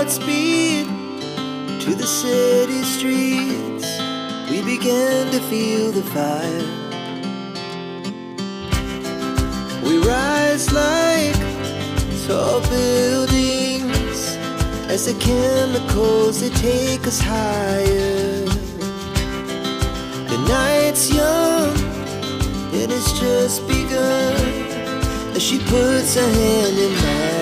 Godspeed to the city streets. We began to feel the fire. We rise like tall buildings as the chemicals, they take us higher. The night's young and it's just begun as she puts her hand in mine.